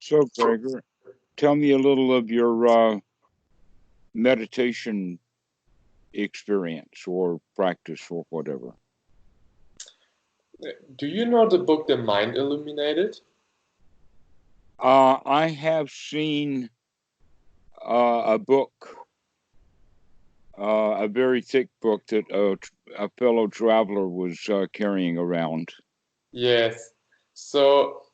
So, Gregor, tell me a little of your meditation experience or practice or whatever. Do you know the book The Mind Illuminated? I have seen a book, a very thick book that a fellow traveler was carrying around. Yes. So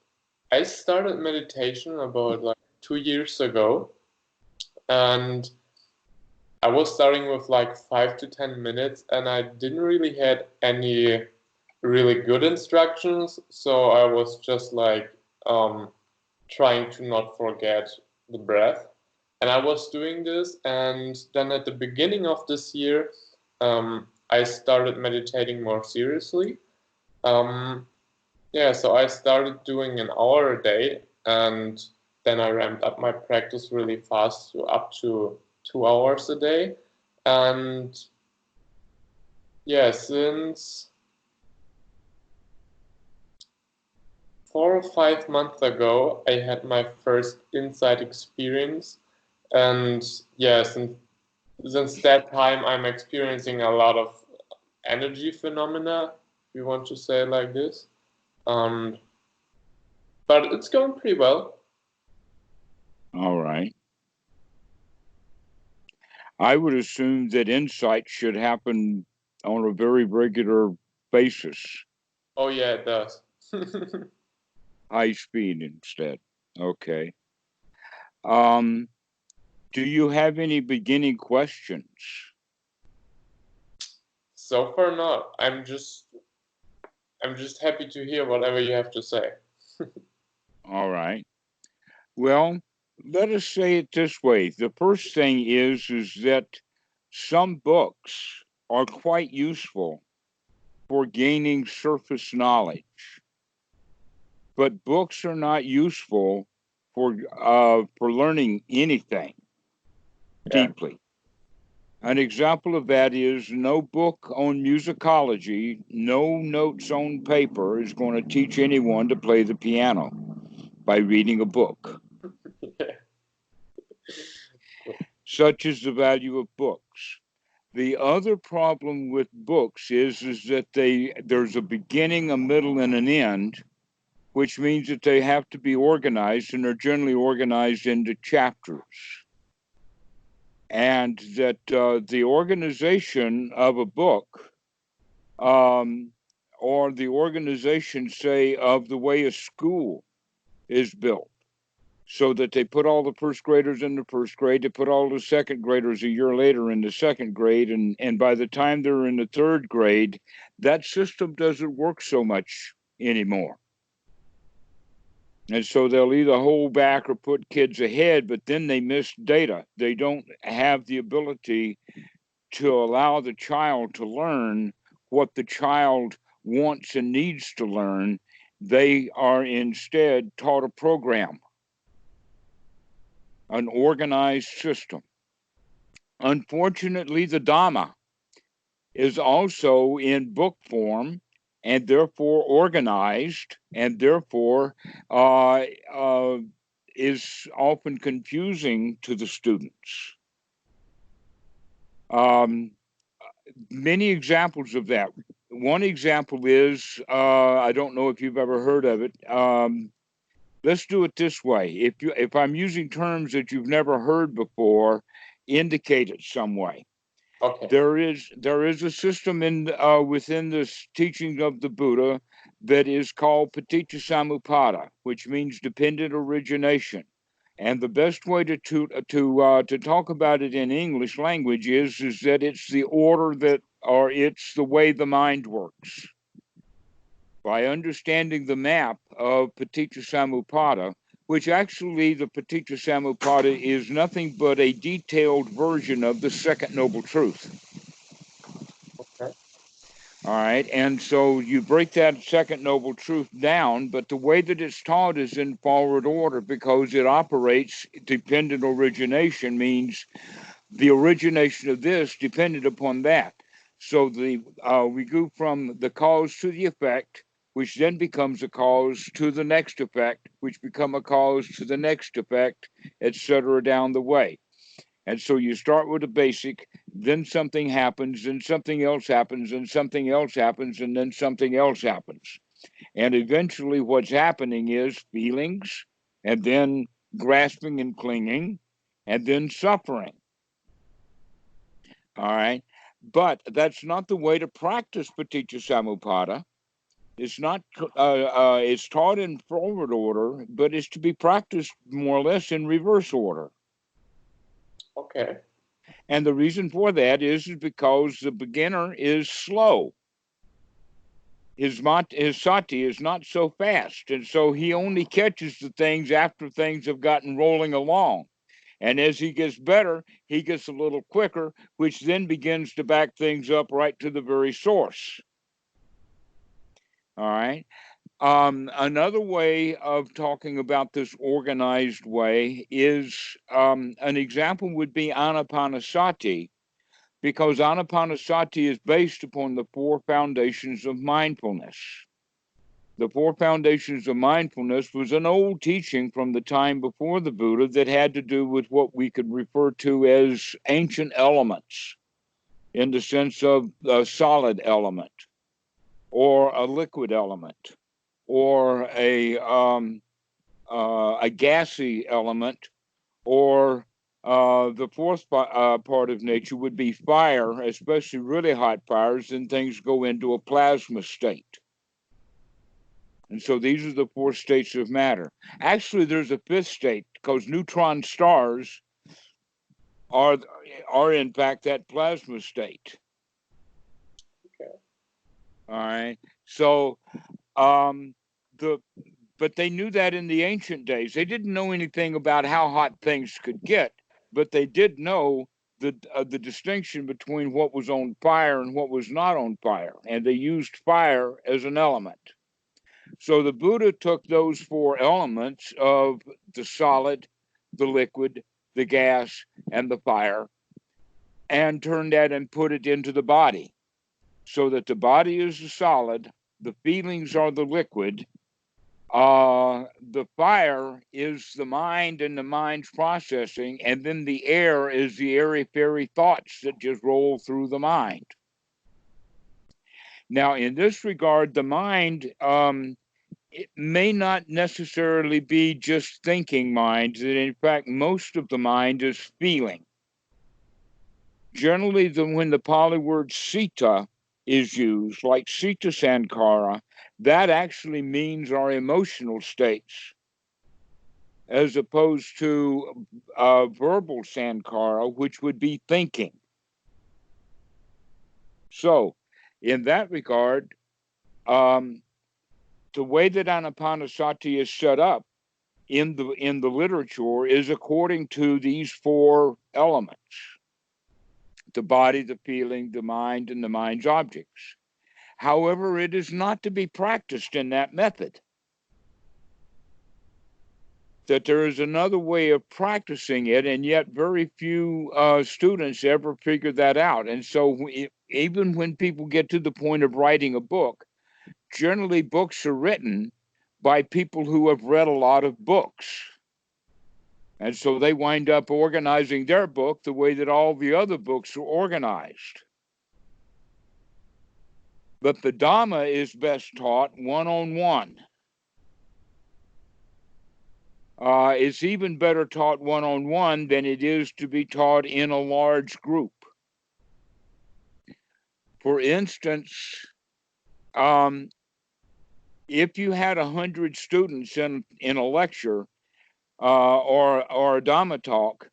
I started meditation about like 2 years ago, and I was starting with like 5 to 10 minutes, and I didn't really had any really good instructions, so I was just like trying to not forget the breath. And I was doing this, and then at the beginning of this year, I started meditating more seriously. Yeah, so I started doing an hour a day, and then I ramped up my practice really fast to up to 2 hours a day. And yeah, since 4 or 5 months ago, I had my first insight experience. And yeah, since that time, I'm experiencing a lot of energy phenomena, if you want to say it like this. Um, but it's going pretty well. All right. I would assume that insight should happen on a very regular basis. Oh yeah, it does. High speed instead. Okay. Um, do you have any beginning questions? So far not. I'm just happy to hear whatever you have to say. All right. Well, let us say it this way. The first thing is that some books are quite useful for gaining surface knowledge, but books are not useful for learning anything deeply. An example of that is no book on musicology, no notes on paper is going to teach anyone to play the piano by reading a book. Such is the value of books. The other problem with books is that there's a beginning, a middle, and an end, which means that they have to be organized, and they're generally organized into chapters. And that the organization of a book, or the organization, say, of the way a school is built, so that they put all the first graders in the first grade, they put all the second graders a year later in the second grade, and by the time they're in the third grade, that system doesn't work so much anymore. And so they'll either hold back or put kids ahead, but then they miss data. They don't have the ability to allow the child to learn what the child wants and needs to learn. They are instead taught a program, an organized system. Unfortunately, the Dhamma is also in book form and therefore organized, and therefore is often confusing to the students. Many examples of that. One example is, I don't know if you've ever heard of it. Let's do it this way. If I'm using terms that you've never heard before, indicate it some way. Okay. There is a system within the teachings of the Buddha that is called paticca samuppada, which means dependent origination. And the best way to talk about it in English language is that it's the order that, or it's the way the mind works. By understanding the map of paticca samuppada, which actually the paticca samuppada is nothing but a detailed version of the second noble truth. Okay. All right. And so you break that second noble truth down, but the way that it's taught is in forward order because it operates dependent origination, means the origination of this depended upon that. So we go from the cause to the effect, which then becomes a cause to the next effect, which become a cause to the next effect, etc. down the way. And so you start with a basic, then something happens, then something else happens, and something else happens, and then something else happens. And eventually what's happening is feelings, and then grasping and clinging, and then suffering. All right. But that's not the way to practice paticca samuppada. It's not. It's taught in forward order, but it's to be practiced more or less in reverse order. Okay. And the reason for that is because the beginner is slow. His sati is not so fast, and so he only catches the things after things have gotten rolling along. And as he gets better, he gets a little quicker, which then begins to back things up right to the very source. All right. Another way of talking about this organized way is an example would be anapanasati, because anapanasati is based upon the four foundations of mindfulness. The four foundations of mindfulness was an old teaching from the time before the Buddha that had to do with what we could refer to as ancient elements, in the sense of a solid element, or a liquid element, or a gassy element, or the fourth part of nature would be fire, especially really hot fires, and things go into a plasma state. And so these are the four states of matter. Actually, there's a fifth state, because neutron stars are in fact that plasma state. Okay. All right. So but they knew that in the ancient days. They didn't know anything about how hot things could get, but they did know the distinction between what was on fire and what was not on fire, and they used fire as an element. So the Buddha took those four elements of the solid, the liquid, the gas, and the fire, and turned that and put it into the body, so that the body is the solid, the feelings are the liquid, the fire is the mind and the mind's processing, and then the air is the airy-fairy thoughts that just roll through the mind. Now, in this regard, the mind, it may not necessarily be just thinking mind. In fact, most of the mind is feeling. Generally, when the Pali word sita is used, like sita sankara, that actually means our emotional states, as opposed to verbal sankara, which would be thinking. So, in that regard, the way that anapanasati is set up in the literature is according to these four elements: the body, the feeling, the mind, and the mind's objects. However, it is not to be practiced in that method. That there is another way of practicing it, and yet very few students ever figure that out. And so even when people get to the point of writing a book, generally books are written by people who have read a lot of books. And so they wind up organizing their book the way that all the other books are organized. But the Dhamma is best taught one-on-one. It's even better taught one-on-one than it is to be taught in a large group. For instance, if you had 100 students in a lecture or a Dhamma talk,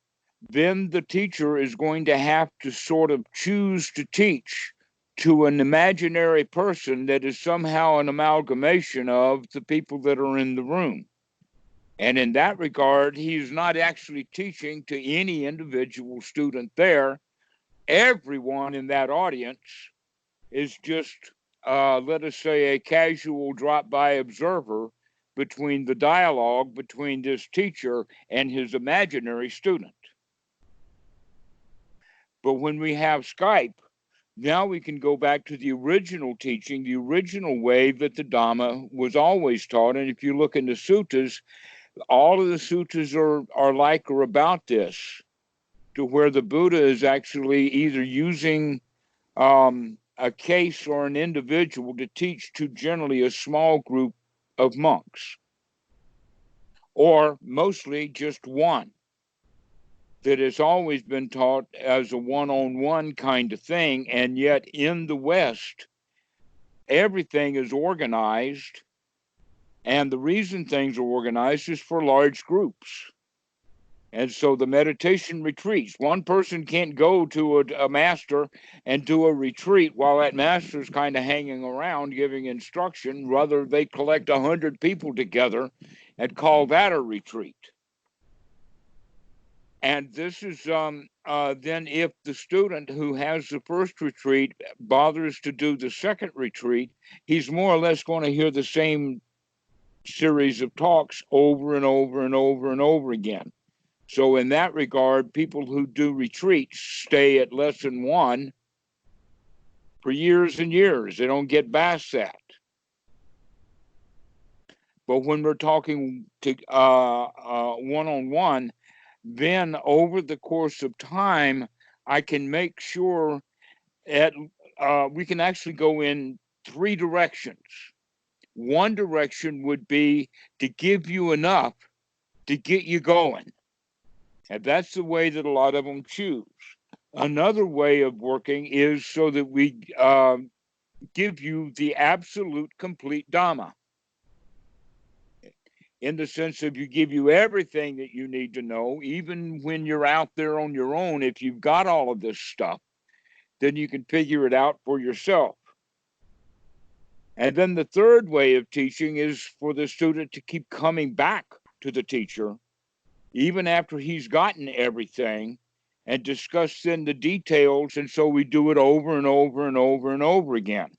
then the teacher is going to have to sort of choose to teach to an imaginary person that is somehow an amalgamation of the people that are in the room. And in that regard, he's not actually teaching to any individual student there. Everyone in that audience is just, let us say, a casual drop-by observer between the dialogue between this teacher and his imaginary student. But when we have Skype, Now we can go back to the original teaching, the original way that the Dhamma was always taught. And if you look in the suttas, all of the suttas are like or about this, to where the Buddha is actually either using a case or an individual to teach to generally a small group of monks, or mostly just one, that has always been taught as a one-on-one kind of thing. And yet in the West, everything is organized, and the reason things are organized is for large groups. And so the meditation retreats, one person can't go to a master and do a retreat while that master is kind of hanging around giving instruction. Rather, they collect 100 people together and call that a retreat. And this is then if the student who has the first retreat bothers to do the second retreat, he's more or less going to hear the same series of talks over and over and over and over again. So in that regard, people who do retreats stay at lesson one for years and years. They don't get past that. But when we're talking to one-on-one, then over the course of time, I can make sure that we can actually go in three directions. One direction would be to give you enough to get you going. And that's the way that a lot of them choose. Another way of working is so that we give you the absolute complete Dhamma, in the sense of you give you everything that you need to know, even when you're out there on your own. If you've got all of this stuff, then you can figure it out for yourself. And then the third way of teaching is for the student to keep coming back to the teacher, even after he's gotten everything, and discuss then the details. And so we do it over and over and over and over again,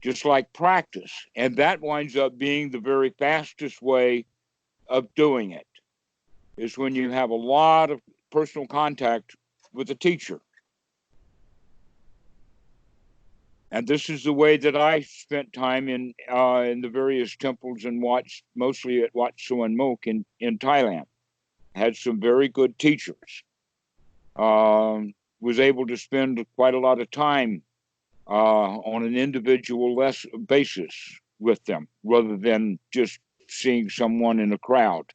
just like practice. And that winds up being the very fastest way of doing it, is when you have a lot of personal contact with the teacher. And this is the way that I spent time in the various temples and mostly at Wat Suan Mok in Thailand. Had some very good teachers. Was able to spend quite a lot of time on an individual basis with them, rather than just seeing someone in a crowd,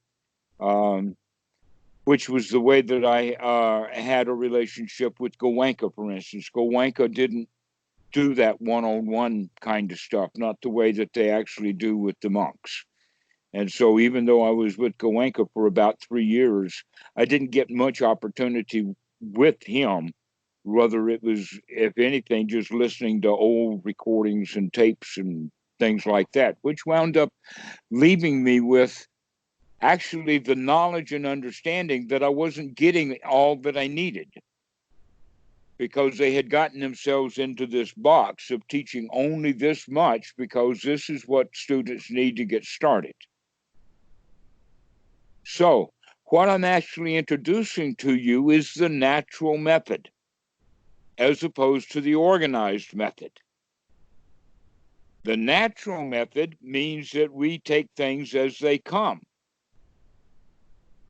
which was the way that I had a relationship with Goenka, for instance. Goenka didn't do that one-on-one kind of stuff, not the way that they actually do with the monks. And so even though I was with Goenka for about 3 years, I didn't get much opportunity with him. Rather, it was, if anything, just listening to old recordings and tapes and things like that, which wound up leaving me with actually the knowledge and understanding that I wasn't getting all that I needed, because they had gotten themselves into this box of teaching only this much because this is what students need to get started. So what I'm actually introducing to you is the natural method, as opposed to the organized method. The natural method means that we take things as they come.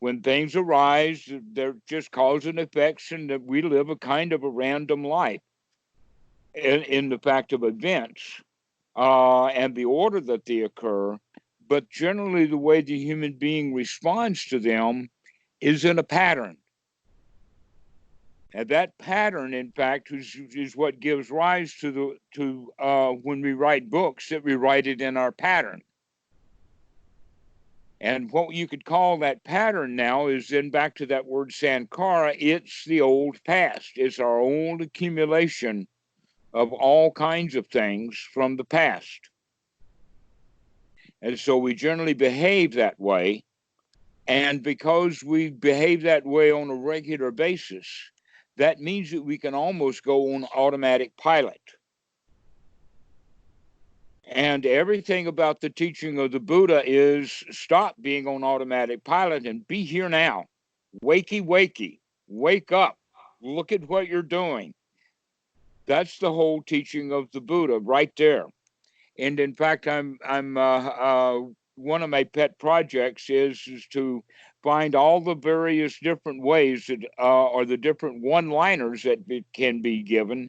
When things arise, they're just cause and effects, and that we live a kind of a random life in the fact of events and the order that they occur. But generally, the way the human being responds to them is in a pattern. And that pattern, in fact, is what gives rise to when we write books, that we write it in our pattern. And what you could call that pattern now is then back to that word sankhara. It's the old past. It's our old accumulation of all kinds of things from the past. And so we generally behave that way. And because we behave that way on a regular basis, that means that we can almost go on automatic pilot. And everything about the teaching of the Buddha is stop being on automatic pilot and be here now. Wakey, wakey, wake up, look at what you're doing. That's the whole teaching of the Buddha right there. And in fact, I'm one of my pet projects is to find all the various different ways that or the different one-liners that can be given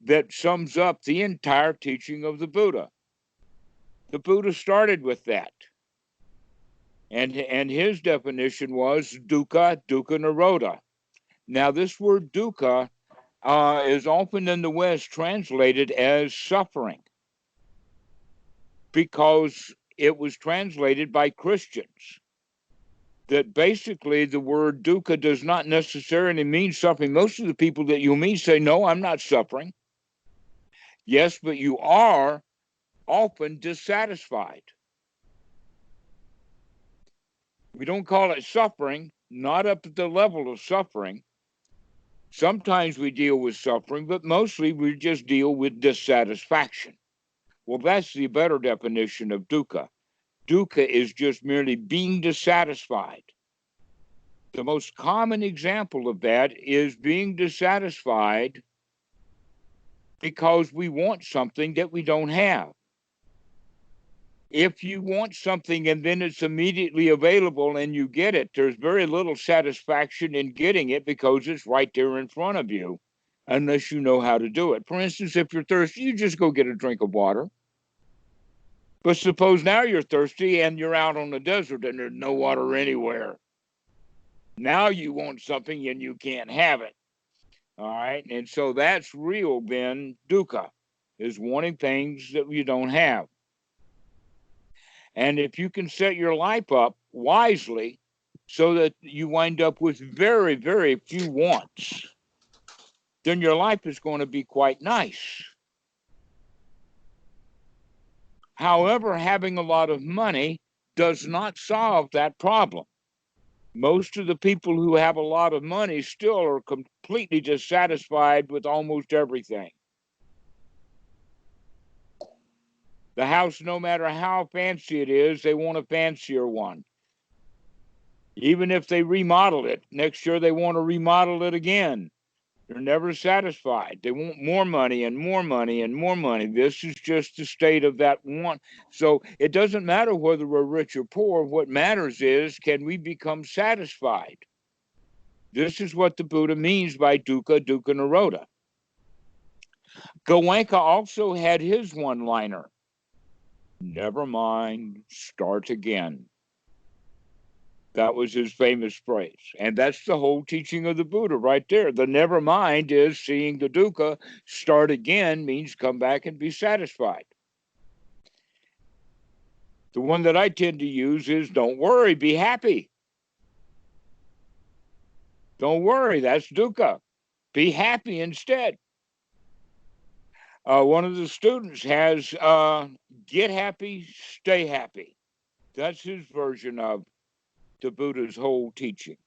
that sums up the entire teaching of the Buddha. The Buddha started with that, and his definition was dukkha, dukkha nirodha. Now, this word dukkha is often in the West translated as suffering, because it was translated by Christians. That basically the word dukkha does not necessarily mean suffering. Most of the people that you meet say, no, I'm not suffering. Yes, but you are often dissatisfied. We don't call it suffering, not up at the level of suffering. Sometimes we deal with suffering, but mostly we just deal with dissatisfaction. Well, that's the better definition of dukkha. Dukkha is just merely being dissatisfied. The most common example of that is being dissatisfied because we want something that we don't have. If you want something and then it's immediately available and you get it, there's very little satisfaction in getting it because it's right there in front of you, unless you know how to do it. For instance, if you're thirsty, you just go get a drink of water. But suppose now you're thirsty and you're out on the desert and there's no water anywhere. Now you want something and you can't have it. All right. And so that's real then dukkha, is wanting things that you don't have. And if you can set your life up wisely so that you wind up with very, very few wants, then your life is going to be quite nice. However, having a lot of money does not solve that problem. Most of the people who have a lot of money still are completely dissatisfied with almost everything. The house, no matter how fancy it is, they want a fancier one. Even if they remodel it, next year they want to remodel it again. They're never satisfied. They want more money and more money and more money. This is just the state of that one. So it doesn't matter whether we're rich or poor. What matters is, can we become satisfied? This is what the Buddha means by dukkha, dukkha nirodha. Goenka also had his one-liner. Never mind, start again. That was his famous phrase. And that's the whole teaching of the Buddha right there. The never mind is seeing the dukkha. Start again means come back and be satisfied. The one that I tend to use is don't worry, be happy. Don't worry, that's dukkha. Be happy instead. One of the students has get happy, stay happy. That's his version of the Buddha's whole teaching.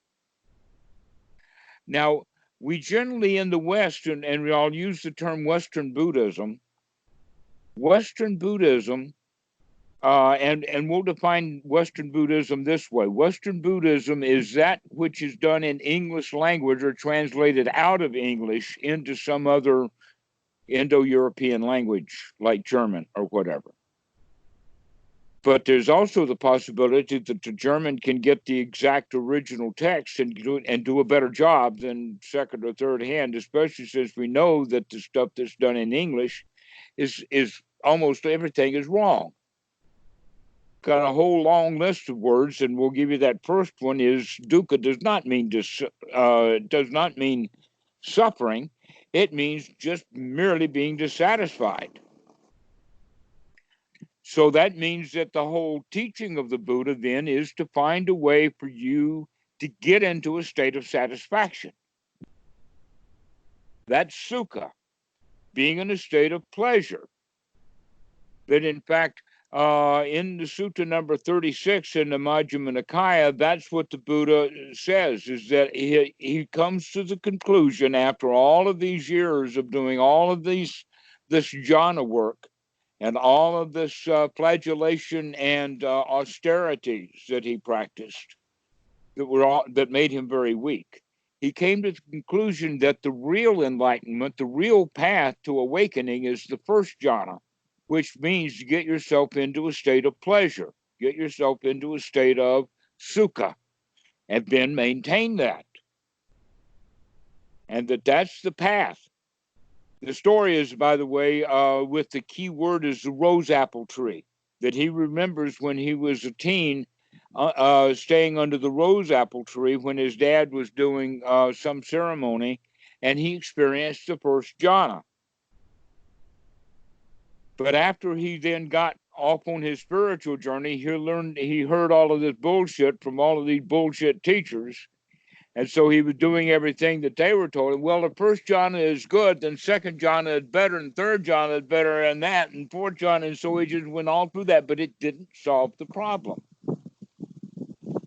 Now, we generally in the West, and I'll use the term Western Buddhism, and we'll define Western Buddhism this way. Western Buddhism is that which is done in English language or translated out of English into some other Indo-European language like German or whatever. But there's also the possibility that the German can get the exact original text and do a better job than second or third hand, especially since we know that the stuff that's done in English is almost everything is wrong. Got a whole long list of words, and we'll give you that first one is dukkha does not mean suffering. It means just merely being dissatisfied. So that means that the whole teaching of the Buddha then is to find a way for you to get into a state of satisfaction. That's sukha, being in a state of pleasure. That in fact, in the sutta number 36 in the Majjhima Nikaya, that's what the Buddha says, is that he comes to the conclusion after all of these years of doing all of this jhana work, and all of this flagellation and austerities that he practiced that made him very weak. he came to the conclusion that the real enlightenment, the real path to awakening, is the first jhana, which means to get yourself into a state of pleasure, get yourself into a state of sukha, and then maintain that. And that's the path. The story is, by the way, with the key word is the rose apple tree, that he remembers when he was a teen, staying under the rose apple tree when his dad was doing some ceremony, and he experienced the first jhana. But after he then got off on his spiritual journey, he heard all of this bullshit from all of these bullshit teachers. And so he was doing everything that they were told him. Well, the first jhana is good, then second jhana is better, and third jhana is better, and that, and fourth jhana. And so he just went all through that, but it didn't solve the problem.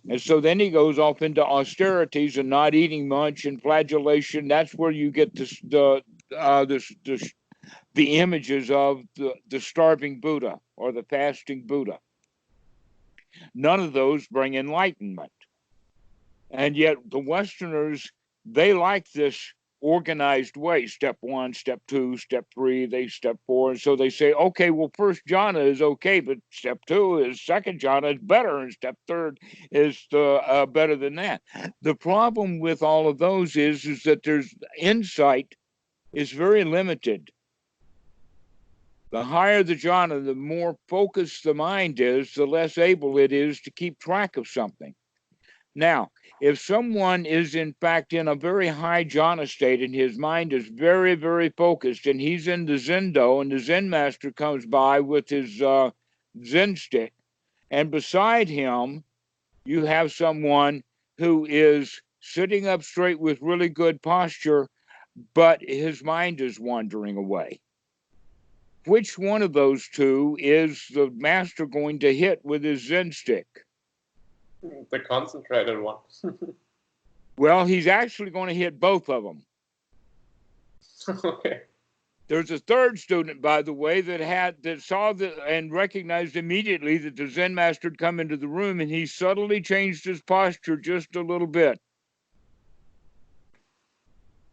And so then he goes off into austerities and not eating much and flagellation. That's where you get the images of the starving Buddha or the fasting Buddha. None of those bring enlightenment. And yet the Westerners, they like this organized way. Step 1, step 2, step 3, they step 4. And so they say, okay, well, first jhana is okay, but step 2 is second jhana is better, and step 3 is better than that. The problem with all of those is that there's insight is very limited. The higher the jhana, the more focused the mind is, the less able it is to keep track of something. Now, if someone is in fact in a very high jhana state and his mind is very, very focused, and he's in the zendo, and the Zen master comes by with his Zen stick, and beside him you have someone who is sitting up straight with really good posture, but his mind is wandering away. Which one of those two is the master going to hit with his Zen stick? The concentrated one. Well, he's actually going to hit both of them. Okay. There's a third student, by the way, that saw and recognized immediately that the Zen master had come into the room, and he subtly changed his posture just a little bit.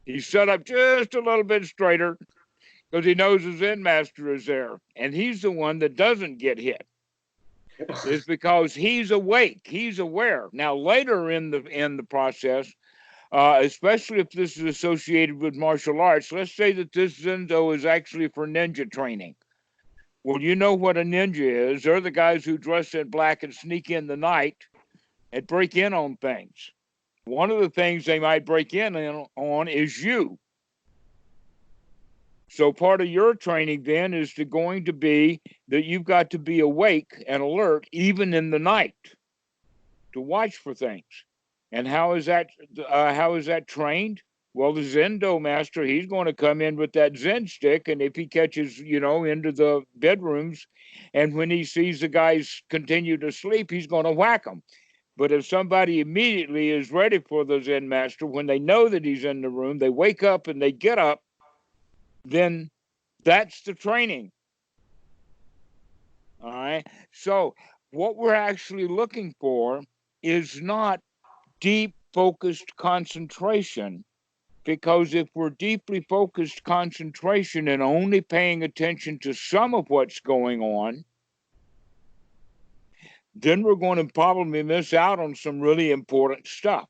He sat up just a little bit straighter because he knows the Zen master is there, and he's the one that doesn't get hit. Is because he's awake, he's aware. Now, later in the process, especially if this is associated with martial arts, let's say that this Zendo is actually for ninja training. Well, you know what a ninja is. They're the guys who dress in black and sneak in the night and break in on things. One of the things they might break in on is you. So part of your training then is going to be that you've got to be awake and alert even in the night to watch for things. And how is that trained? Well, the Zendo master, he's going to come in with that Zen stick, and if he catches, into the bedrooms, and when he sees the guys continue to sleep, he's going to whack them. But if somebody immediately is ready for the Zen master, when they know that he's in the room, they wake up and they get up, then that's the training. All right. So what we're actually looking for is not deep focused concentration, because if we're deeply focused concentration and only paying attention to some of what's going on, then we're going to probably miss out on some really important stuff.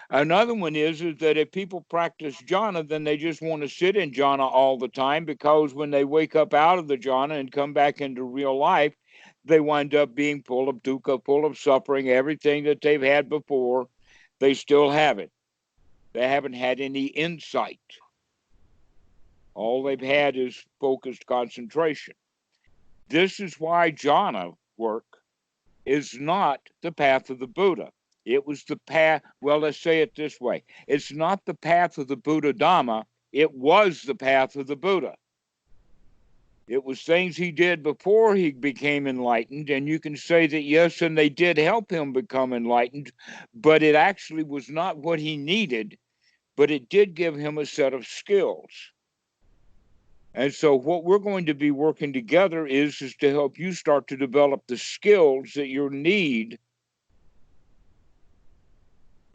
Another one is that if people practice jhana, then they just want to sit in jhana all the time, because when they wake up out of the jhana and come back into real life, they wind up being full of dukkha, full of suffering. Everything that they've had before, they still have it. They haven't had any insight. All they've had is focused concentration. This is why jhana work is not the path of the Buddha. It was the path, well, let's say it this way. It's not the path of the Buddha Dhamma. It was the path of the Buddha. It was things he did before he became enlightened, and you can say that, yes, and they did help him become enlightened, but it actually was not what he needed, but it did give him a set of skills. And so what we're going to be working together is to help you start to develop the skills that you need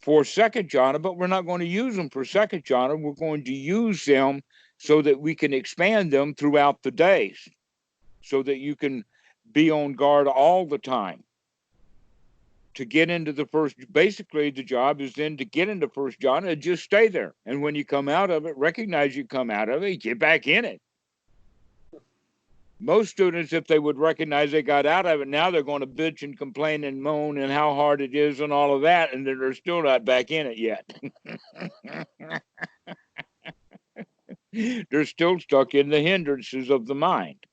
for second jhana, but we're not going to use them for second jhana. We're going to use them so that we can expand them throughout the days, so that you can be on guard all the time to get into the first. Basically, the job is then to get into first jhana and just stay there. And when you come out of it, recognize you come out of it, get back in it. Most students, if they would recognize they got out of it, now they're going to bitch and complain and moan and how hard it is and all of that, and they're still not back in it yet. They're still stuck in the hindrances of the mind.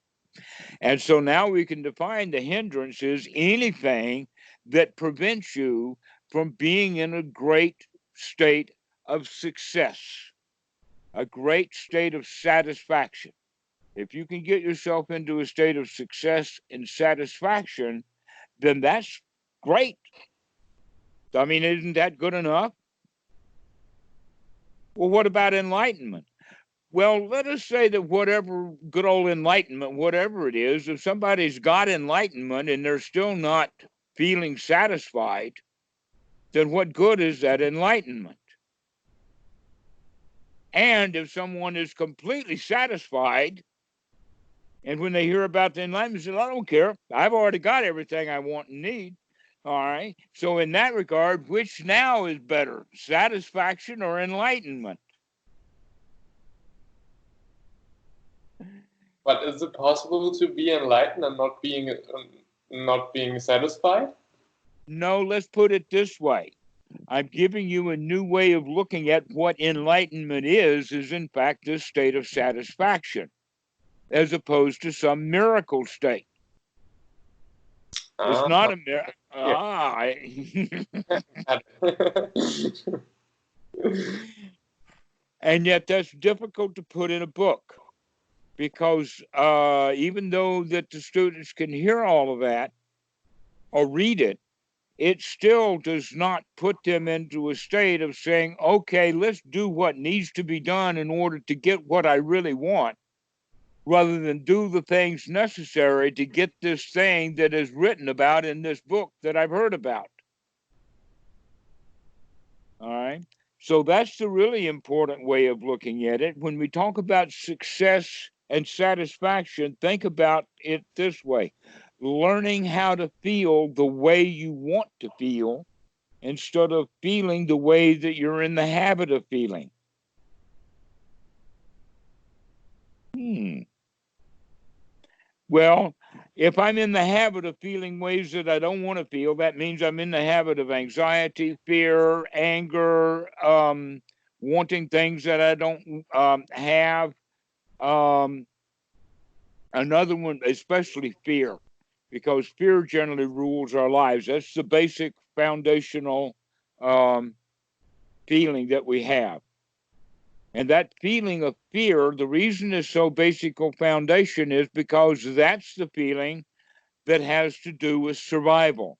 And so now we can define the hindrances, anything that prevents you from being in a great state of success, a great state of satisfaction. If you can get yourself into a state of success and satisfaction, then that's great. I mean, isn't that good enough? Well, what about enlightenment? Well, let us say that whatever good old enlightenment, whatever it is, if somebody's got enlightenment and they're still not feeling satisfied, then what good is that enlightenment? And if someone is completely satisfied, and when they hear about the enlightenment, they say, I don't care. I've already got everything I want and need. All right. So in that regard, which now is better, satisfaction or enlightenment? But is it possible to be enlightened and not being satisfied? No, let's put it this way. I'm giving you a new way of looking at what enlightenment is in fact this state of satisfaction, as opposed to some miracle state. It's not a miracle. And yet that's difficult to put in a book, because even though that the students can hear all of that or read it, it still does not put them into a state of saying, okay, let's do what needs to be done in order to get what I really want, rather than do the things necessary to get this thing that is written about in this book that I've heard about. All right. So that's the really important way of looking at it. When we talk about success and satisfaction, think about it this way: learning how to feel the way you want to feel instead of feeling the way that you're in the habit of feeling. Well, if I'm in the habit of feeling ways that I don't want to feel, that means I'm in the habit of anxiety, fear, anger, wanting things that I don't have. Another one, especially fear, because fear generally rules our lives. That's the basic foundational feeling that we have. And that feeling of fear, the reason it's so basic a foundation is because that's the feeling that has to do with survival.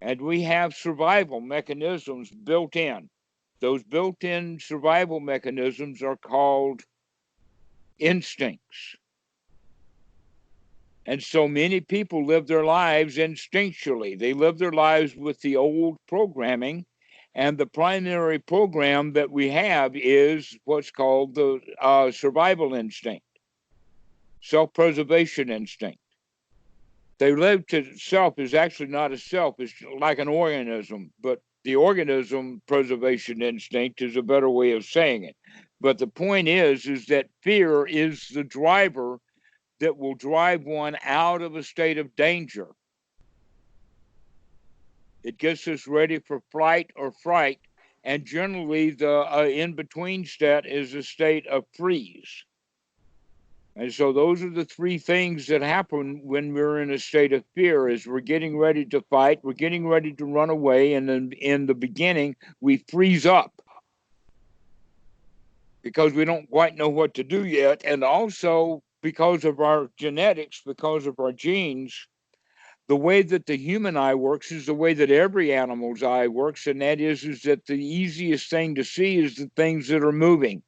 And we have survival mechanisms built in. Those built-in survival mechanisms are called instincts. And so many people live their lives instinctually. They live their lives with the old programming. And the primary program that we have is what's called the survival instinct, self-preservation instinct. They live to self is actually not a self, it's like an organism, but the organism preservation instinct is a better way of saying it. But the point is that fear is the driver that will drive one out of a state of danger. It gets us ready for flight or fright, and generally the in-between state is a state of freeze. And so those are the three things that happen when we're in a state of fear: is we're getting ready to fight, we're getting ready to run away, and then in the beginning we freeze up because we don't quite know what to do yet. And also because of our genetics, because of our genes, the way that the human eye works is the way that every animal's eye works, and that is that the easiest thing to see is the things that are moving.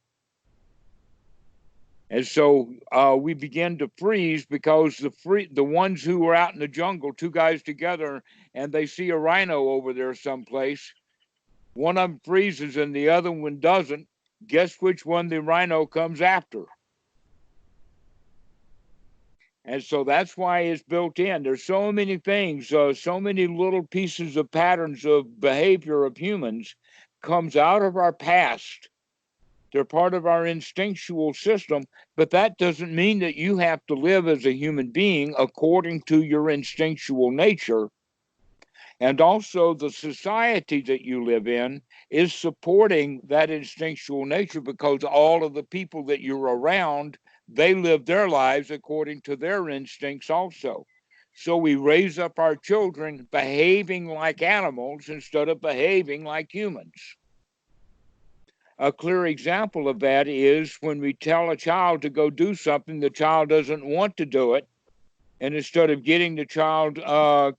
And so we begin to freeze because the ones who are out in the jungle, two guys together, and they see a rhino over there someplace, One of them freezes and the other one doesn't. Guess which one the rhino comes after? And so that's why it's built in. There's so many things, so many little pieces of patterns of behavior of humans comes out of our past. They're part of our instinctual system, but that doesn't mean that you have to live as a human being according to your instinctual nature. And also, the society that you live in is supporting that instinctual nature because all of the people that you're around, they live their lives according to their instincts also. So we raise up our children behaving like animals instead of behaving like humans. A clear example of that is when we tell a child to go do something, the child doesn't want to do it. And instead of getting the child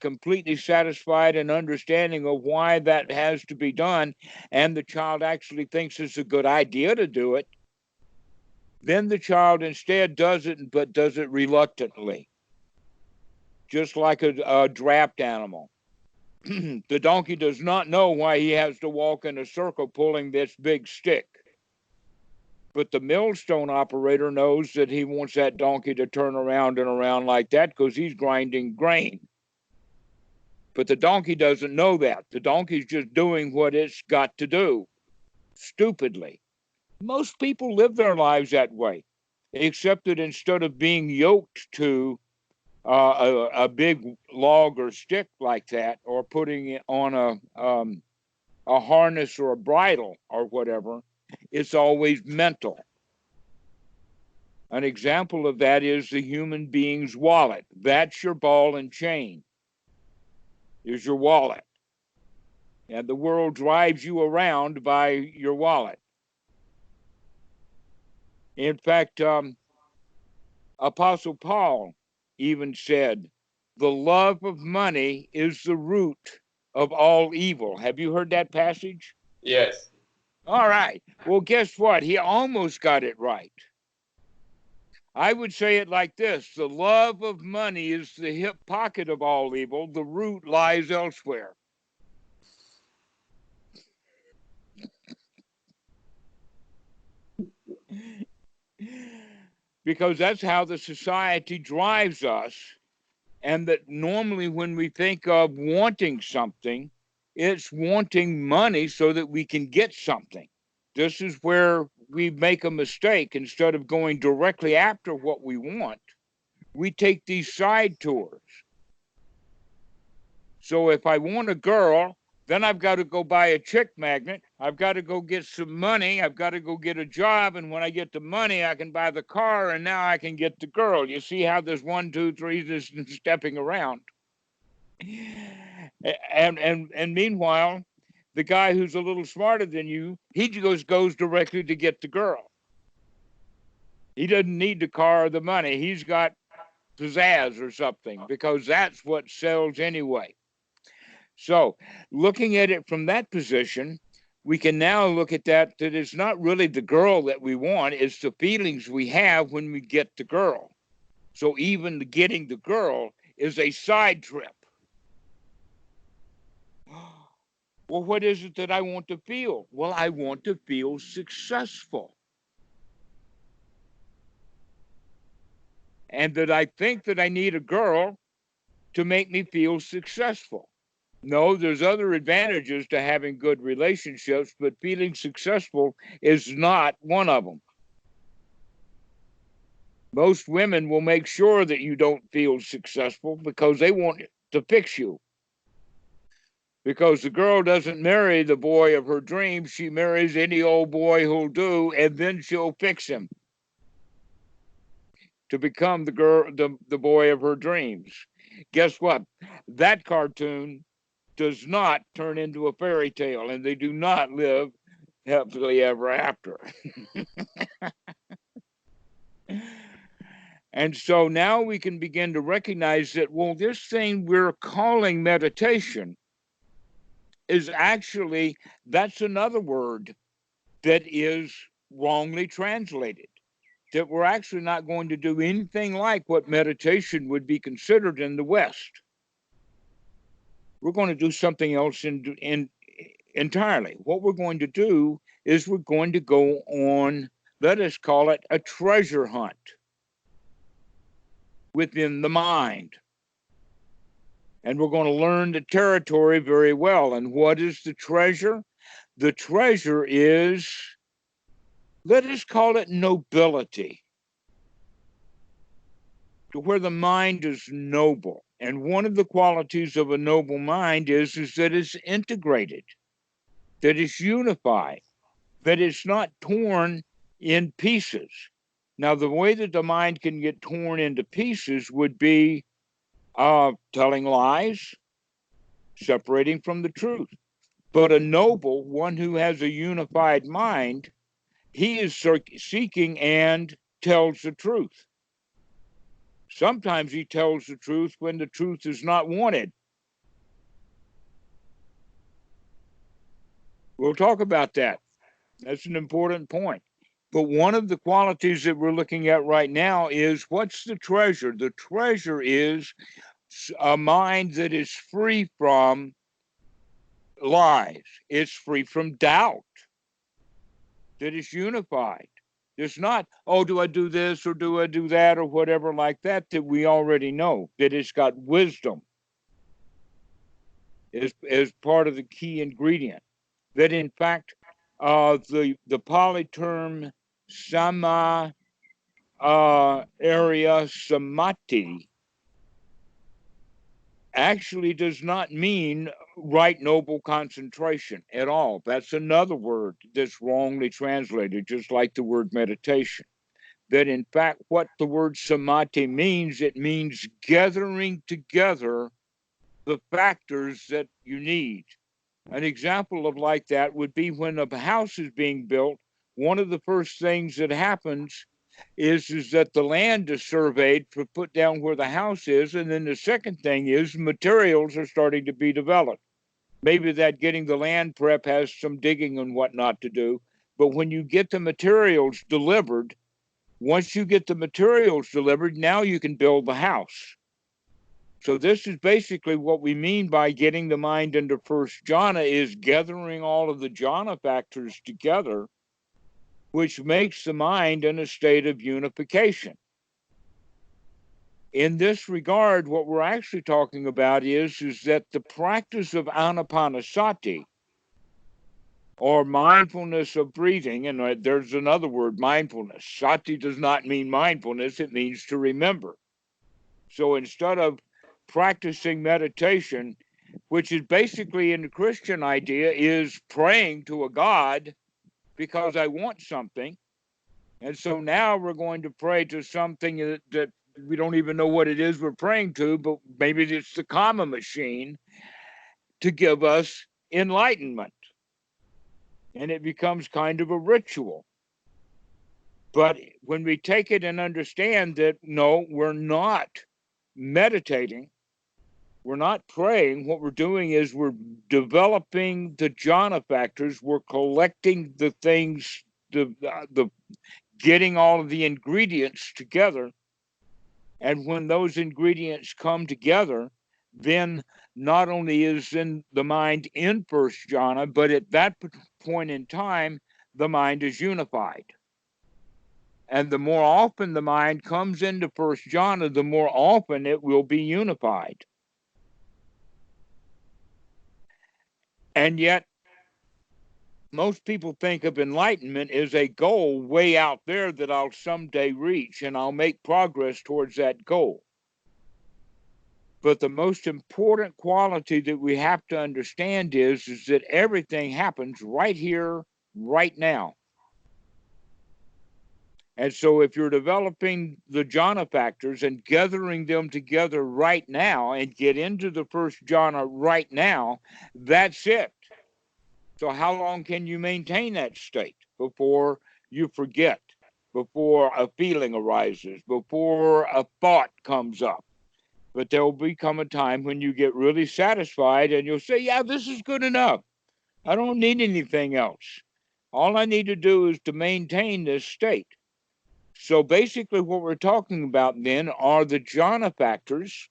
completely satisfied and understanding of why that has to be done, and the child actually thinks it's a good idea to do it, then the child instead does it, but does it reluctantly, just like a draft animal. The donkey does not know why he has to walk in a circle pulling this big stick. But the millstone operator knows that he wants that donkey to turn around and around like that because he's grinding grain. But the donkey doesn't know that. The donkey's just doing what it's got to do, stupidly. Most people live their lives that way, except that instead of being yoked to a big log or stick like that, or putting it on a harness or a bridle or whatever, it's always mental. An example of that is the human being's wallet. That's your ball and chain, is your wallet. And the world drives you around by your wallet. In fact, Apostle Paul even said, the love of money is the root of all evil. Have you heard that passage? Yes. All right. Well, guess what? He almost got it right. I would say it like this: the love of money is the hip pocket of all evil. The root lies elsewhere. Because that's how the society drives us. And that normally when we think of wanting something, it's wanting money so that we can get something. This is where we make a mistake. Instead of going directly after what we want, we take these side tours. So if I want a girl, then I've got to go buy a chick magnet. I've got to go get some money. I've got to go get a job. And when I get the money, I can buy the car. And now I can get the girl. You see how there's 1, 2, 3, this stepping around. And meanwhile, the guy who's a little smarter than you, he goes directly to get the girl. He doesn't need the car or the money. He's got pizzazz or something because that's what sells anyway. So looking at it from that position, we can now look at that it's not really the girl that we want, it's the feelings we have when we get the girl. So even getting the girl is a side trip. Well, what is it that I want to feel? Well, I want to feel successful. And that I think that I need a girl to make me feel successful. No, there's other advantages to having good relationships, but feeling successful is not one of them. Most women will make sure that you don't feel successful because they want to fix you. Because the girl doesn't marry the boy of her dreams, she marries any old boy who'll do, and then she'll fix him to become the boy of her dreams. Guess what? That cartoon does not turn into a fairy tale, and they do not live happily ever after. And so now we can begin to recognize that, well, this thing we're calling meditation is actually, that's another word that is wrongly translated. That we're actually not going to do anything like what meditation would be considered in the West. We're going to do something else entirely. What we're going to do is we're going to go on, let us call it a treasure hunt within the mind. And we're going to learn the territory very well. And what is the treasure? The treasure is, let us call it nobility, to where the mind is noble. And one of the qualities of a noble mind is that it's integrated, that it's unified, that it's not torn in pieces. Now, the way that the mind can get torn into pieces would be telling lies, separating from the truth. But a noble, one who has a unified mind, he is seeking and tells the truth. Sometimes he tells the truth when the truth is not wanted. We'll talk about that. That's an important point. But one of the qualities that we're looking at right now is, what's the treasure? The treasure is a mind that is free from lies. It's free from doubt, that is unified. It's not, oh, do I do this or do I do that or whatever like that, that we already know, that it's got wisdom as part of the key ingredient. That in fact, the Pali term sama area samadhi actually does not mean right noble concentration at all. That's another word that's wrongly translated, just like the word meditation. That in fact, what the word samadhi means, it means gathering together the factors that you need. An example of like that would be when a house is being built. One of the first things that happens is that the land is surveyed to put down where the house is. And then the second thing is materials are starting to be developed. Maybe that getting the land prep has some digging and whatnot to do. But when you get the materials delivered, once you get the materials delivered, now you can build the house. So this is basically what we mean by getting the mind into first jhana, is gathering all of the jhana factors together, which makes the mind in a state of unification. In this regard, what we're actually talking about is that the practice of anapanasati, or mindfulness of breathing, and there's another word, mindfulness. Sati does not mean mindfulness, it means to remember. So instead of practicing meditation, which is basically in the Christian idea, is praying to a God because I want something. And so now we're going to pray to something that we don't even know what it is we're praying to, but maybe it's the karma machine to give us enlightenment. And it becomes kind of a ritual. But when we take it and understand that, no, we're not meditating, we're not praying, what we're doing is we're developing the jhana factors, we're collecting the things, the getting all of the ingredients together. And when those ingredients come together, then not only is in the mind in first jhana, but at that point in time, the mind is unified. And the more often the mind comes into first jhana, the more often it will be unified. And yet, most people think of enlightenment as a goal way out there that I'll someday reach, and I'll make progress towards that goal. But the most important quality that we have to understand is that everything happens right here, right now. And so if you're developing the jhana factors and gathering them together right now and get into the first jhana right now, that's it. So how long can you maintain that state before you forget, before a feeling arises, before a thought comes up? But there will become a time when you get really satisfied and you'll say, yeah, this is good enough. I don't need anything else. All I need to do is to maintain this state. So basically what we're talking about then are the jhana factors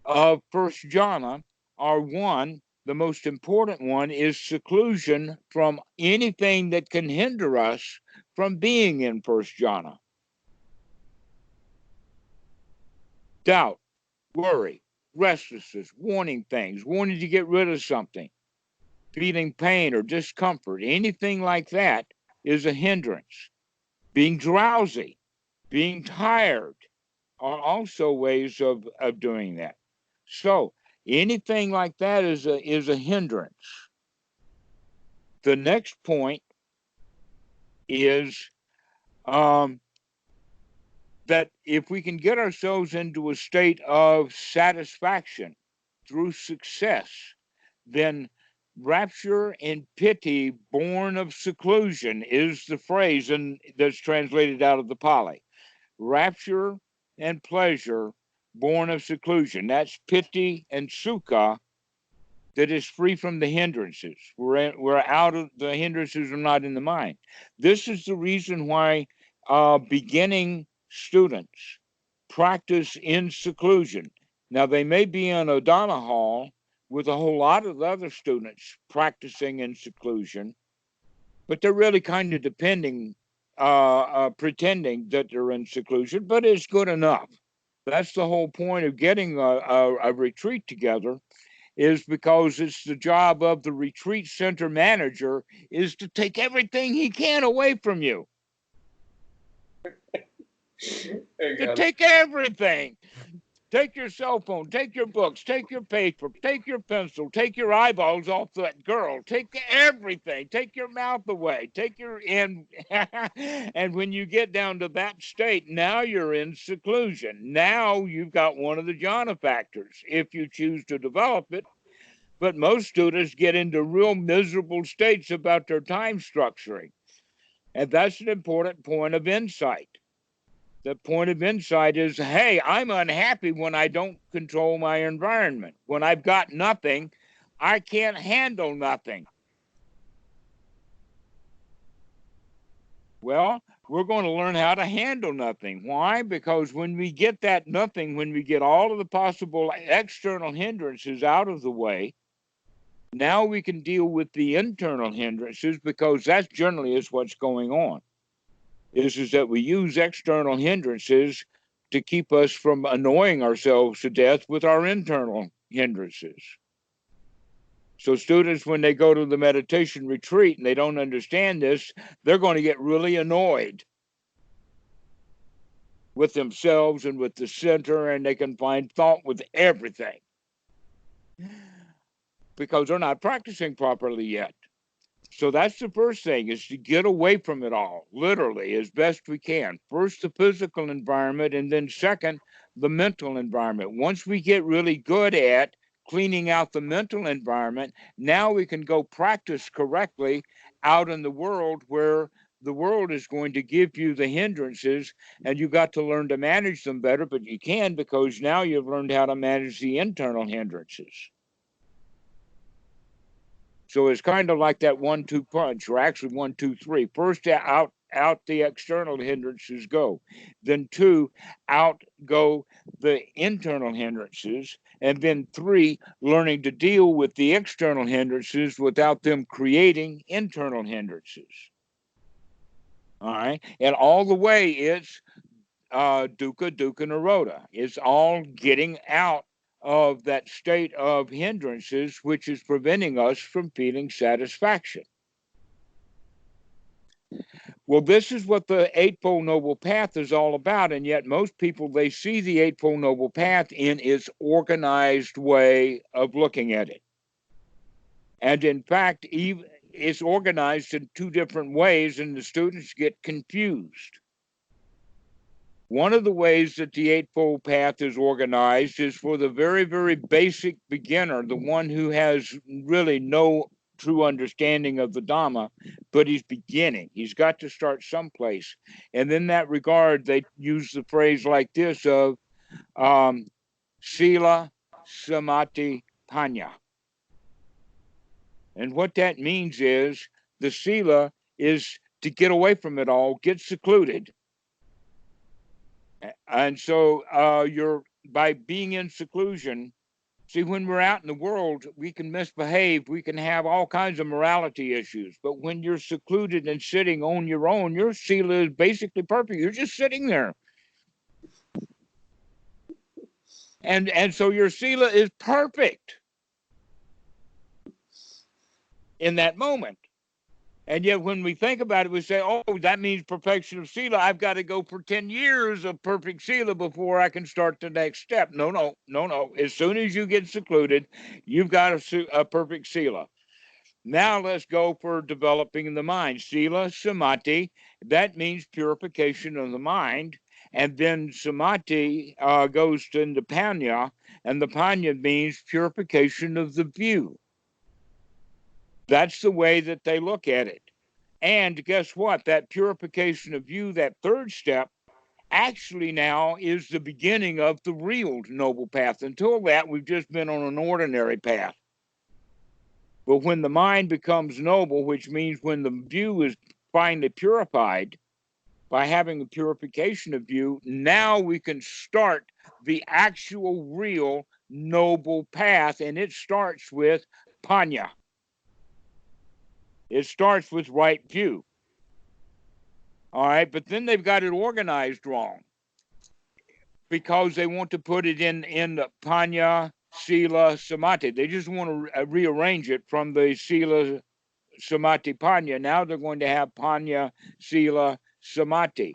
of first jhana are, one, the most important one is seclusion from anything that can hinder us from being in first jhana. Doubt, worry, restlessness, wanting things, wanting to get rid of something, feeling pain or discomfort, anything like that is a hindrance. Being drowsy, being tired are also ways of doing that. So anything like that is a hindrance. The next point is that if we can get ourselves into a state of satisfaction through success, then rapture and pity born of seclusion is the phrase that's translated out of the Pali. Rapture and pleasure born of seclusion. That's piti and sukha that is free from the hindrances. We're out of the hindrances are not in the mind. This is the reason why beginning students practice in seclusion. Now, they may be in a Dhamma hall with a whole lot of other students practicing in seclusion, but they're really kind of pretending that they're in seclusion, but it's good enough. That's the whole point of getting a retreat together, is because it's the job of the retreat center manager is to take everything he can away from you. To take everything. Take your cell phone, take your books, take your paper, take your pencil, take your eyeballs off that girl, take everything, take your mouth away, take your and when you get down to that state, now you're in seclusion. Now you've got one of the jhana factors if you choose to develop it. But most students get into real miserable states about their time structuring. And that's an important point of insight. The point of insight is, hey, I'm unhappy when I don't control my environment. When I've got nothing, I can't handle nothing. Well, we're going to learn how to handle nothing. Why? Because when we get that nothing, when we get all of the possible external hindrances out of the way, now we can deal with the internal hindrances, because that's generally is what's going on. Is that we use external hindrances to keep us from annoying ourselves to death with our internal hindrances. So students, when they go to the meditation retreat and they don't understand this, they're going to get really annoyed with themselves and with the center, and they can find fault with everything because they're not practicing properly yet. So that's the first thing, is to get away from it all, literally, as best we can. First, the physical environment, and then second, the mental environment. Once we get really good at cleaning out the mental environment, now we can go practice correctly out in the world, where the world is going to give you the hindrances, and you got to learn to manage them better, but you can, because now you've learned how to manage the internal hindrances. So it's kind of like that 1-2 punch, or actually 1, 2, 3. First, out the external hindrances go. Then 2, out go the internal hindrances. And then 3, learning to deal with the external hindrances without them creating internal hindrances. All right. And all the way it's dukkha, dukkha, nirodha. It's all getting out of that state of hindrances, which is preventing us from feeling satisfaction. Well, this is what the Eightfold Noble Path is all about, and yet most people, they see the Eightfold Noble Path in its organized way of looking at it. And in fact, it's organized in 2 different ways, and the students get confused. One of the ways that the Eightfold Path is organized is for the very, very basic beginner, the one who has really no true understanding of the Dhamma, but he's beginning. He's got to start someplace. And in that regard, they use the phrase like this of Sila, Samadhi, Panya. And what that means is the Sila is to get away from it all, get secluded. And so you're, by being in seclusion, See, when we're out in the world, we can misbehave. We can have all kinds of morality issues. But when you're secluded and sitting on your own, your sila is basically perfect. You're just sitting there. And so your sila is perfect in that moment. And yet when we think about it, we say, oh, that means perfection of sila. I've got to go for 10 years of perfect sila before I can start the next step. No. As soon as you get secluded, you've got a perfect sila. Now let's go for developing the mind. Sila, samadhi, that means purification of the mind. And then samadhi goes into panya, and the panya means purification of the view. That's the way that they look at it. And guess what? That purification of view, that third step, actually now is the beginning of the real noble path. Until that, we've just been on an ordinary path. But when the mind becomes noble, which means when the view is finally purified by having a purification of view, now we can start the actual real noble path, and it starts with panya. It starts with right view. All right, but then they've got it organized wrong because they want to put it in panya, sila, samadhi. They just want to rearrange it from the sila, samadhi, panya. Now they're going to have panya, sila, samadhi.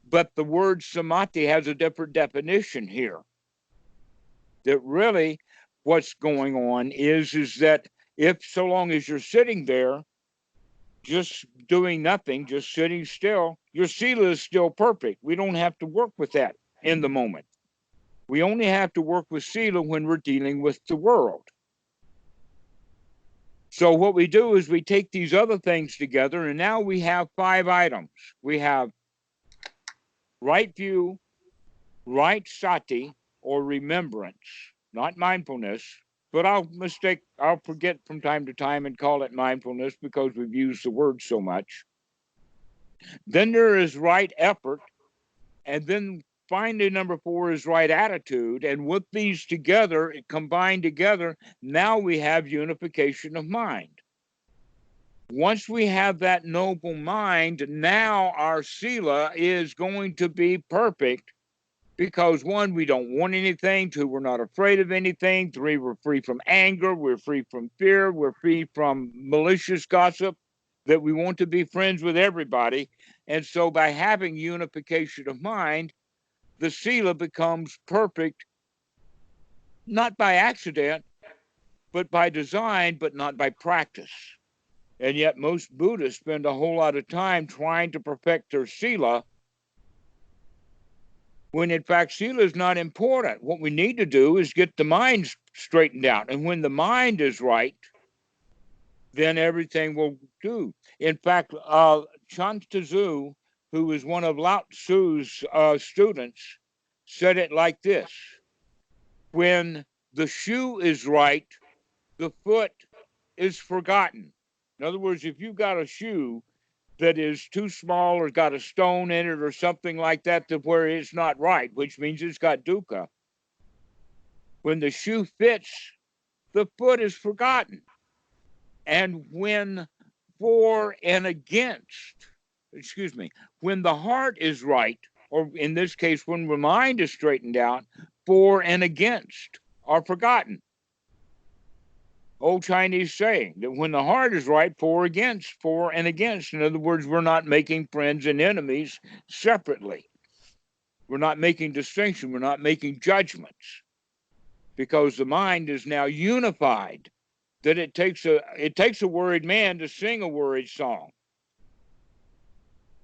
But the word samadhi has a different definition here. That really what's going on is that if so long as you're sitting there, just doing nothing, just sitting still, your sila is still perfect. We don't have to work with that in the moment. We only have to work with sila when we're dealing with the world. So what we do is we take these other things together, and now we have 5 items. We have right view, right sati, or remembrance, not mindfulness, but I'll forget from time to time and call it mindfulness because we've used the word so much. Then there is right effort, and then finally number 4 is right attitude. And with these together, combined together, now we have unification of mind. Once we have that noble mind, now our sila is going to be perfect because 1, we don't want anything. 2, we're not afraid of anything. 3, we're free from anger. We're free from fear. We're free from malicious gossip, that we want to be friends with everybody. And so by having unification of mind, the sila becomes perfect, not by accident, but by design, but not by practice. And yet most Buddhists spend a whole lot of time trying to perfect their sila, when in fact sila is not important. What we need to do is get the mind straightened out. And when the mind is right, then everything will do. In fact, Chan Tzu, who is one of Lao Tzu's students, said it like this: when the shoe is right, the foot is forgotten. In other words, if you've got a shoe that is too small or got a stone in it or something like that, to where it's not right, which means it's got dukkha, when the shoe fits, the foot is forgotten. And when for and against, when the heart is right, or in this case, when the mind is straightened out, for and against are forgotten. Old Chinese saying that when the heart is right, for and against. In other words, we're not making friends and enemies separately. We're not making distinction. We're not making judgments, because the mind is now unified. That it takes a worried man to sing a worried song.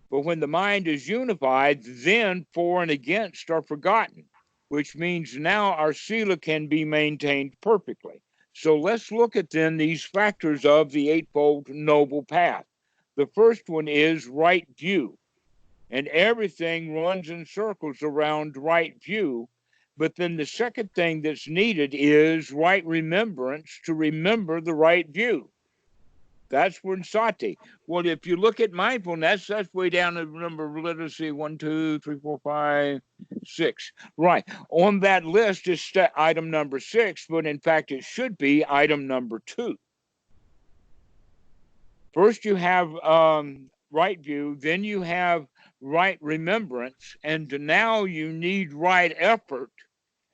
But when the mind is unified, then for and against are forgotten, which means now our sila can be maintained perfectly. So let's look at then these factors of the Eightfold Noble Path. The first one is right view. And everything runs in circles around right view. But then the second thing that's needed is right remembrance, to remember the right view. That's when sati. Well, if you look at mindfulness, that's way down to number, let us see, 1, 2, 3, 4, 5, 6. Right. On that list is item number 6, but in fact, it should be item number 2. First, you have right view, then you have right remembrance, and now you need right effort.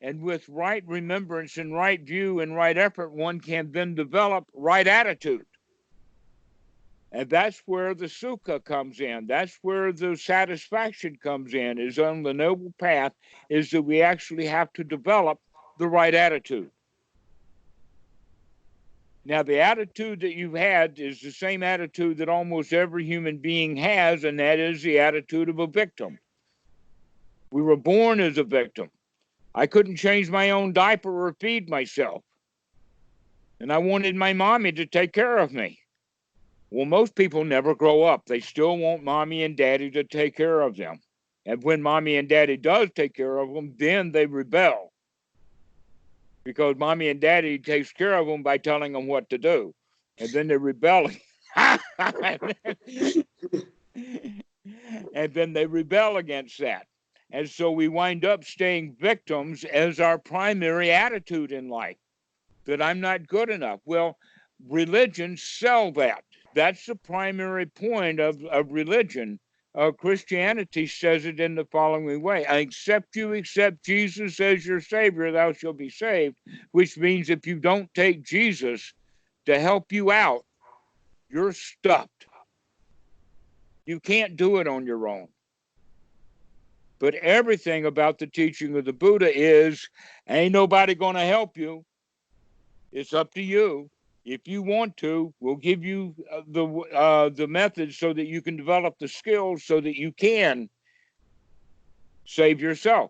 And with right remembrance and right view and right effort, one can then develop right attitude. And that's where the sukha comes in. That's where the satisfaction comes in, is on the noble path, is that we actually have to develop the right attitude. Now, the attitude that you've had is the same attitude that almost every human being has, and that is the attitude of a victim. We were born as a victim. I couldn't change my own diaper or feed myself. And I wanted my mommy to take care of me. Well, most people never grow up. They still want mommy and daddy to take care of them. And when mommy and daddy does take care of them, then they rebel. Because mommy and daddy takes care of them by telling them what to do. And then they rebel. And then they rebel against that. And so we wind up staying victims as our primary attitude in life, that I'm not good enough. Well, religions sell that. That's the primary point of religion. Christianity says it in the following way: except you accept Jesus as your Savior, thou shalt be saved, which means if you don't take Jesus to help you out, you're stuffed. You can't do it on your own. But everything about the teaching of the Buddha is, ain't nobody going to help you. It's up to you. If you want to, we'll give you the methods so that you can develop the skills so that you can save yourself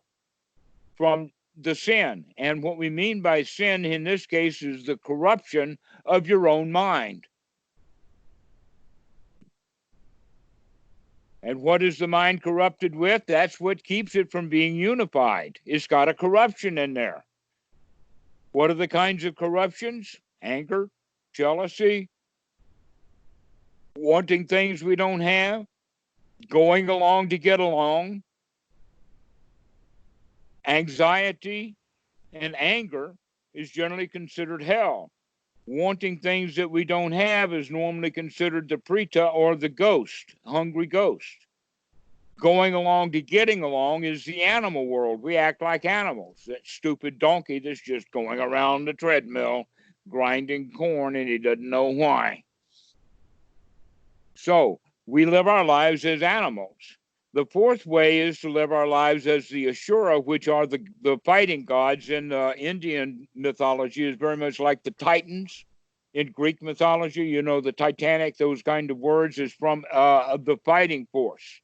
from the sin. And what we mean by sin in this case is the corruption of your own mind. And what is the mind corrupted with? That's what keeps it from being unified. It's got a corruption in there. What are the kinds of corruptions? Anger, jealousy, wanting things we don't have, going along to get along, anxiety, and anger is generally considered hell. Wanting things that we don't have is normally considered the preta, or the ghost, hungry ghost. Going along to getting along is the animal world. We act like animals. That stupid donkey that's just going around the treadmill grinding corn and he doesn't know why. So we live our lives as animals. The fourth way is to live our lives as the Ashura, which are the fighting gods in Indian mythology, is very much like the Titans in Greek mythology. You know, the Titanic, those kind of words is from the fighting force.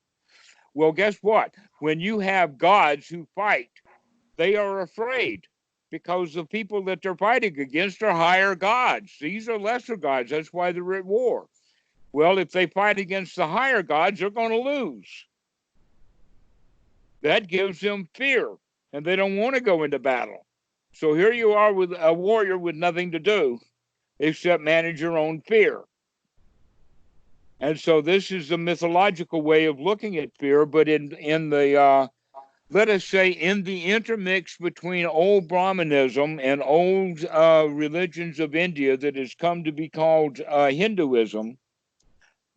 Well, guess what? When you have gods who fight, they are afraid because the people that they're fighting against are higher gods. These are lesser gods. That's why they're at war. Well, if they fight against the higher gods, they're going to lose. That gives them fear, and they don't want to go into battle. So here you are with a warrior with nothing to do except manage your own fear. And so this is the mythological way of looking at fear, but in the let us say in the intermix between old Brahmanism and old religions of India that has come to be called Hinduism,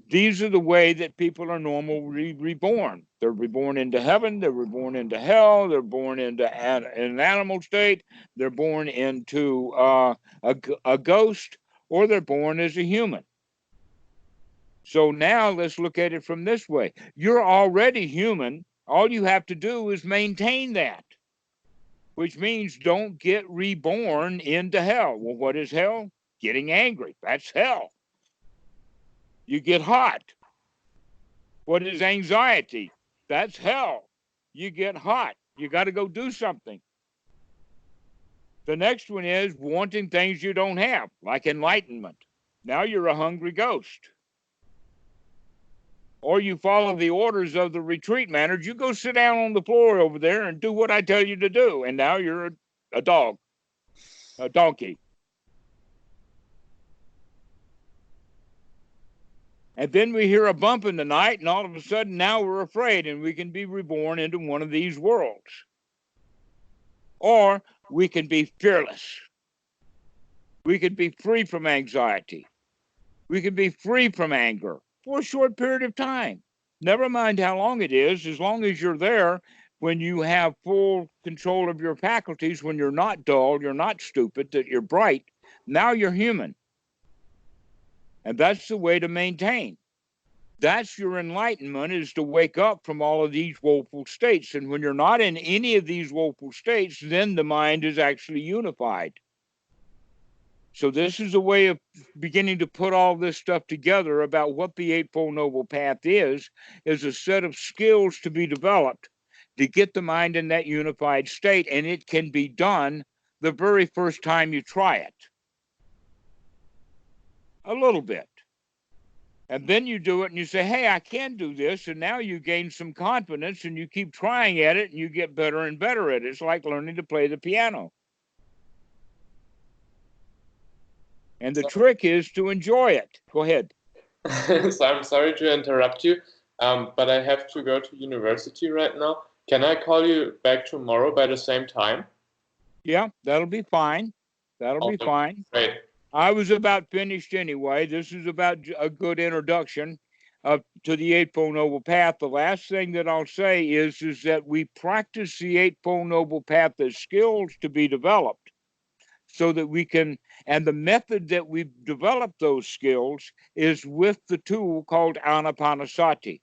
these are the way that people are normally reborn. They're reborn into heaven, they're reborn into hell, they're born into an animal state, they're born into a ghost, or they're born as a human. So now let's look at it from this way. You're already human. All you have to do is maintain that, which means don't get reborn into hell. Well, what is hell? Getting angry. That's hell. You get hot. What is anxiety? That's hell. You get hot. You got to go do something. The next one is wanting things you don't have, like enlightenment. Now you're a hungry ghost. Or you follow the orders of the retreat manager. You go sit down on the floor over there and do what I tell you to do. And now you're a dog, a donkey. And then we hear a bump in the night, and all of a sudden now we're afraid, and we can be reborn into one of these worlds. Or we can be fearless. We can be free from anxiety. We can be free from anger for a short period of time. Never mind how long it is, as long as you're there when you have full control of your faculties, when you're not dull, you're not stupid, that you're bright. Now you're human. And that's the way to maintain. That's your enlightenment, is to wake up from all of these woeful states. And when you're not in any of these woeful states, then the mind is actually unified. So this is a way of beginning to put all this stuff together about what the Eightfold Noble Path is a set of skills to be developed to get the mind in that unified state. And it can be done the very first time you try it. A little bit. And then you do it and you say, hey, I can do this. And now you gain some confidence and you keep trying at it and you get better and better at it. It's like learning to play the piano. And the trick is to enjoy it. Go ahead. So I'm sorry to interrupt you, but I have to go to university right now. Can I call you back tomorrow by the same time? Yeah, that'll be fine. That'll be fine. Great. I was about finished anyway. This is about a good introduction to the Eightfold Noble Path. The last thing that I'll say is that we practice the Eightfold Noble Path as skills to be developed so that we can, and the method that we've developed those skills is with the tool called Anapanasati,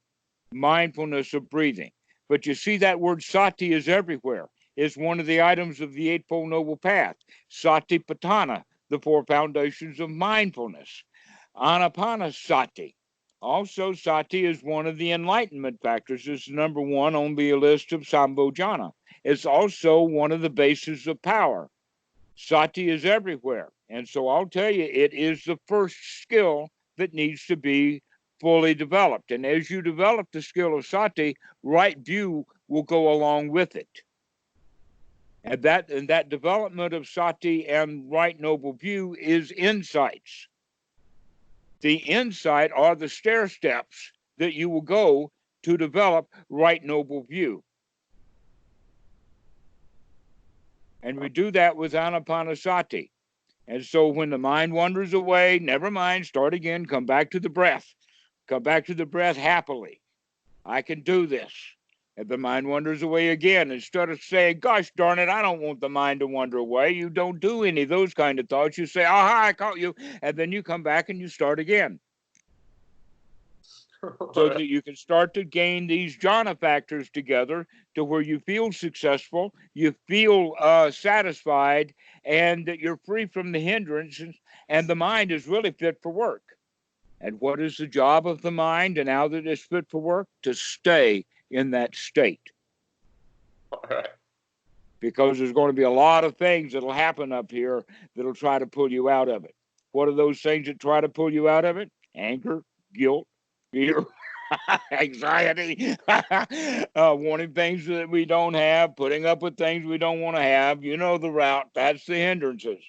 mindfulness of breathing. But you see that word sati is everywhere. It's one of the items of the Eightfold Noble Path. Satipatthana, the four foundations of mindfulness. Anapanasati. Also, sati is one of the enlightenment factors. It's number one on the list of Sambhojana. It's also one of the bases of power. Sati is everywhere. And so I'll tell you, it is the first skill that needs to be fully developed. And as you develop the skill of sati, right view will go along with it. And that development of sati and right noble view is insights. The insight are the stair steps that you will go to develop right noble view. And we do that with Anapanasati. And so when the mind wanders away, never mind, start again, come back to the breath. Come back to the breath happily. I can do this. And the mind wanders away again. Instead of saying, gosh darn it, I don't want the mind to wander away, you don't do any of those kind of thoughts. You say, aha, I caught you. And then you come back and you start again. So that you can start to gain these jhana factors together to where you feel successful, you feel satisfied, and that you're free from the hindrances, and the mind is really fit for work. And what is the job of the mind, and now that it's fit for work? To stay in that state. All right. Because there's going to be a lot of things that'll happen up here that'll try to pull you out of it. What are those things that try to pull you out of it? Anger, guilt, fear, anxiety, wanting things that we don't have, putting up with things we don't want to have. You know the route. That's the hindrances.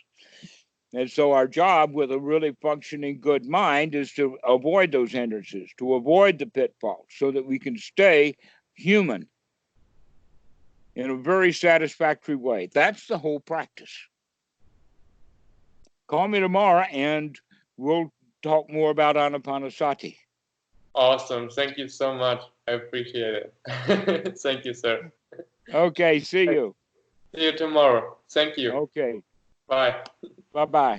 And so our job with a really functioning good mind is to avoid those hindrances, to avoid the pitfalls, so that we can stay human in a very satisfactory way. That's the whole practice. Call me tomorrow and we'll talk more about Anapanasati. Awesome. Thank you so much. I appreciate it. Thank you, sir. Okay, see you. See you tomorrow. Thank you. Okay. Bye. Bye-bye.